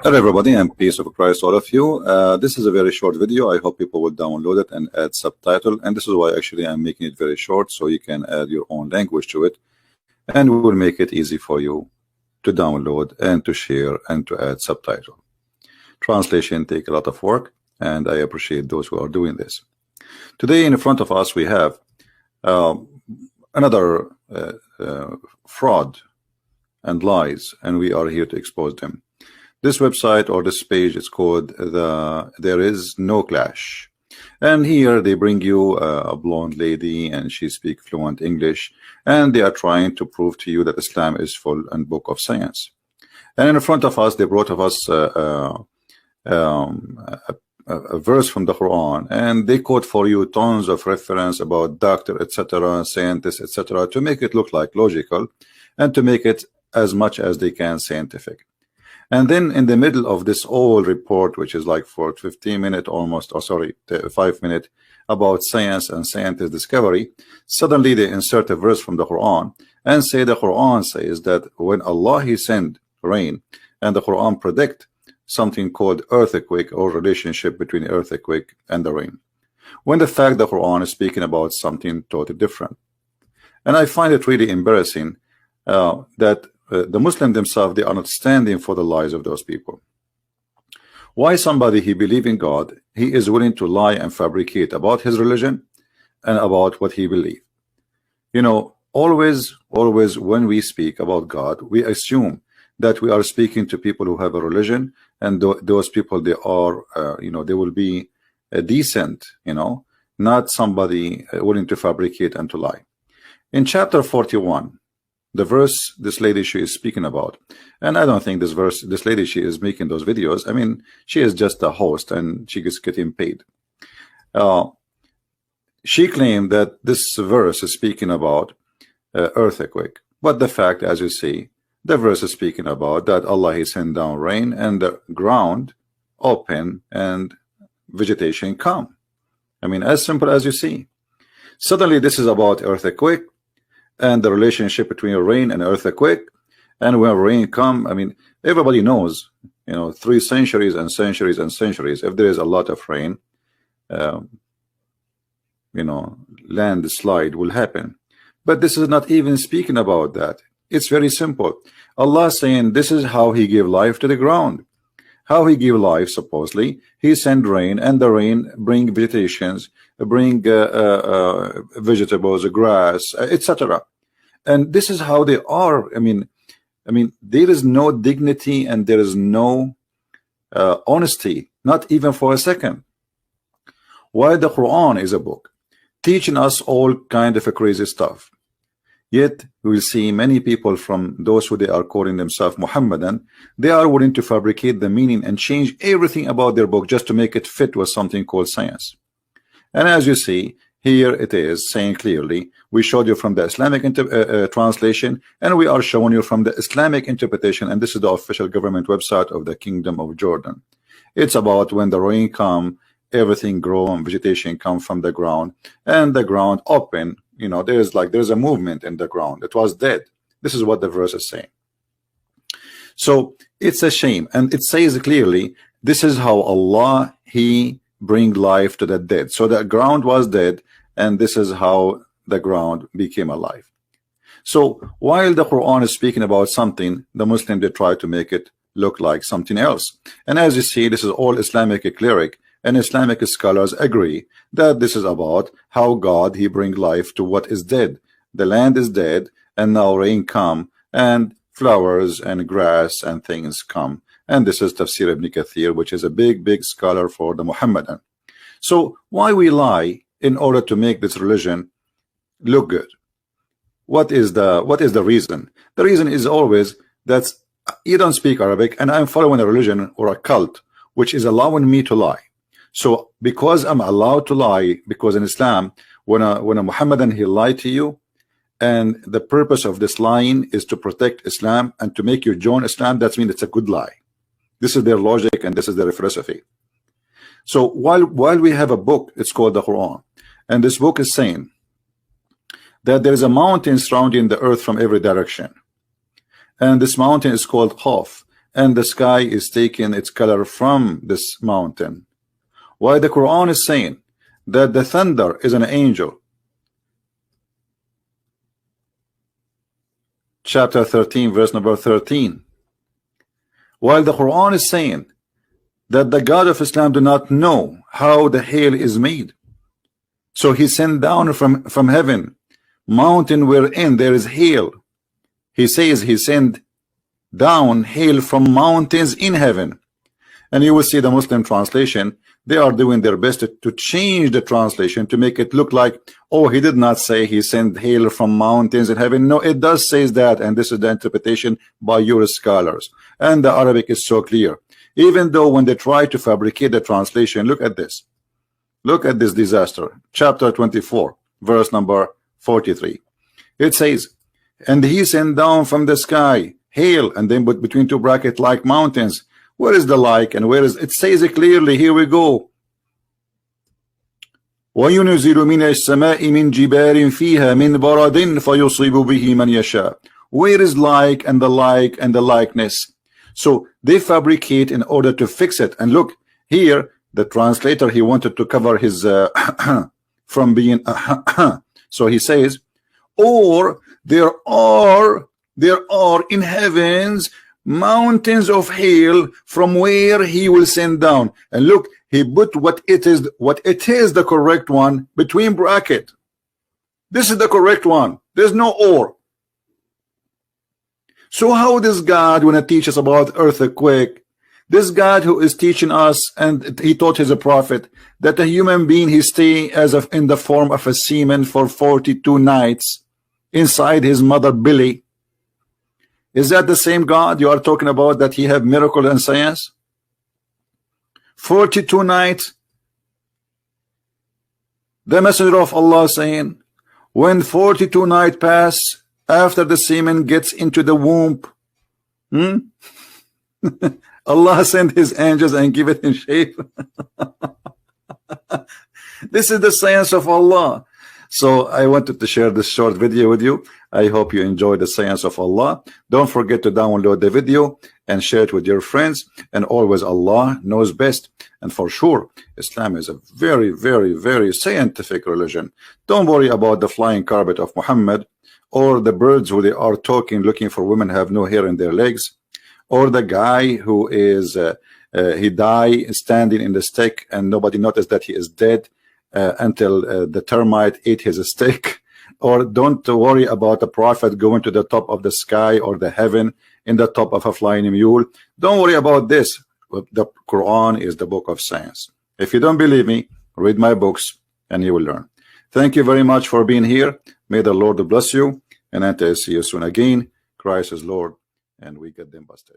Hello everybody, and peace of Christ all of you. This is a very short video. I hope people will download it and add subtitle, and this is why actually I'm making it very short, so you can add your own language to it, and we will make it easy for you to download and to share and to add subtitle. Translation take a lot of work, and I appreciate those who are doing this. Today in front of us we have another fraud and lies, and we are here to expose them. This website or this page is called There Is No Clash, and here they bring you a blonde lady and she speaks fluent English, and they are trying to prove to you that Islam is full and book of science. And in front of us they brought of us a verse from the Quran, and they quote for you tons of reference about doctor, etc., scientists, etc., to make it look like logical and to make it as much as they can scientific. And then in the middle of this whole report, which is like for 15 minutes almost, or sorry, 5 minutes, about science and scientist discovery, suddenly they insert a verse from the Quran and say the Quran says that when Allah He send rain, and the Quran predict something called earthquake or relationship between earthquake and the rain, when the fact the Quran is speaking about something totally different. And I find it really embarrassing that the Muslims themselves, they are not standing for the lies of those people. Why somebody he believe in God, he is willing to lie and fabricate about his religion and about what he believe? You know, always when we speak about God, we assume that we are speaking to people who have a religion, and those people, they are you know, they will be decent, you know, not somebody willing to fabricate and to lie. In chapter 41, the verse this lady she is speaking about, and I don't think this lady she is making those videos, I mean, she is just a host and she is getting paid. She claimed that this verse is speaking about earthquake, but the fact, as you see, the verse is speaking about that Allah He sent down rain and the ground open and vegetation come. I mean, as simple as you see. Suddenly this is about earthquake and the relationship between rain and earthquake, and when rain come, I mean, everybody knows, you know, 3 centuries and centuries and centuries, if there is a lot of rain, you know, landslide will happen. But this is not even speaking about that. It's very simple. Allah saying this is how He give life to the ground. How He give life, supposedly, He send rain, and the rain bring vegetations, bring vegetables, grass, etc. And this is how they are. I mean, there is no dignity and there is no honesty, not even for a second. While the Quran is a book teaching us all kind of crazy stuff, yet we will see many people from those who they are calling themselves Muhammadan, they are willing to fabricate the meaning and change everything about their book just to make it fit with something called science. And as you see, here it is saying clearly, we showed you from the Islamic translation, and we are showing you from the Islamic interpretation, and this is the official government website of the Kingdom of Jordan. It's about when the rain come, everything grow and vegetation come from the ground, and the ground open, you know, there's a movement in the ground. It was dead. This is what the verse is saying. So it's a shame, and it says clearly, this is how Allah He bring life to the dead. So the ground was dead, and this is how the ground became alive. So while the Quran is speaking about something, the Muslim, they try to make it look like something else. And as you see, this is all Islamic cleric, and Islamic scholars agree that this is about how God He bring life to what is dead. The land is dead, and now rain come, and flowers and grass and things come. And this is Tafsir Ibn Kathir, which is a big scholar for the Muhammadan. So why we lie in order to make this religion look good? What is the reason? The reason is always that you don't speak Arabic, and I'm following a religion or a cult which is allowing me to lie. So because I'm allowed to lie, because in Islam, when a Muhammadan he lied to you, and the purpose of this lying is to protect Islam and to make you join Islam, that means it's a good lie. This is their logic and this is their philosophy. So while we have a book, it's called the Quran, and this book is saying that there is a mountain surrounding the earth from every direction, and this mountain is called Qaf, and the sky is taking its color from this mountain. Why the Quran is saying that the thunder is an angel. Chapter 13, verse number 13. While the Quran is saying that the God of Islam do not know how the hail is made, so he sent down from heaven mountain wherein there is hail. He says he sent down hail from mountains in heaven. And you will see the Muslim translation, they are doing their best to change the translation to make it look like, oh, he did not say he sent hail from mountains in heaven. No, it does say that, and this is the interpretation by your scholars. And the Arabic is so clear. Even though when they try to fabricate the translation, look at this. Look at this disaster. Chapter 24, verse number 43. It says, and he sent down from the sky hail, and then put between two brackets like mountains. Where is the like and where is it? Says it clearly. Here we go. وَيُنْزِلُ مِنَ السَّمَاءِ مِنْ جِبَالٍ فِيهَا مِنْ بَرَدٍ فَيُصِيبُ بِهِ مَنْ يَشَاءُ. Where is like and the like and the likeness? So they fabricate in order to fix it. And look here, the translator, he wanted to cover his from being so he says, or there are in heavens mountains of hail from where he will send down. And look, he put what it is the correct one between bracket. This is the correct one. There's no or. So how does God, when he teaches about earthquake, this God who is teaching us, and he taught his prophet that a human being, he stay as of in the form of a semen for 42 nights inside his mother belly. Is that the same God you are talking about, that he have miracle and science? 42 nights. The messenger of Allah saying, when 42 nights pass after the semen gets into the womb, Allah sent his angels and give it in shape. This is the science of Allah. So I wanted to share this short video with you. I hope you enjoy the science of Allah. Don't forget to download the video and share it with your friends. And always, Allah knows best. And for sure, Islam is a very, very, very scientific religion. Don't worry about the flying carpet of Muhammad, or the birds who they are talking, looking for women have no hair in their legs, or the guy who is he died standing in the stick and nobody noticed that he is dead until the termite ate his stick. Or don't worry about the prophet going to the top of the sky or the heaven in the top of a flying mule. Don't worry about this. The Quran is the book of science. If you don't believe me, read my books and you will learn. Thank you very much for being here. May the Lord bless you, and until I see you soon again. Christ is Lord, and we get them busted.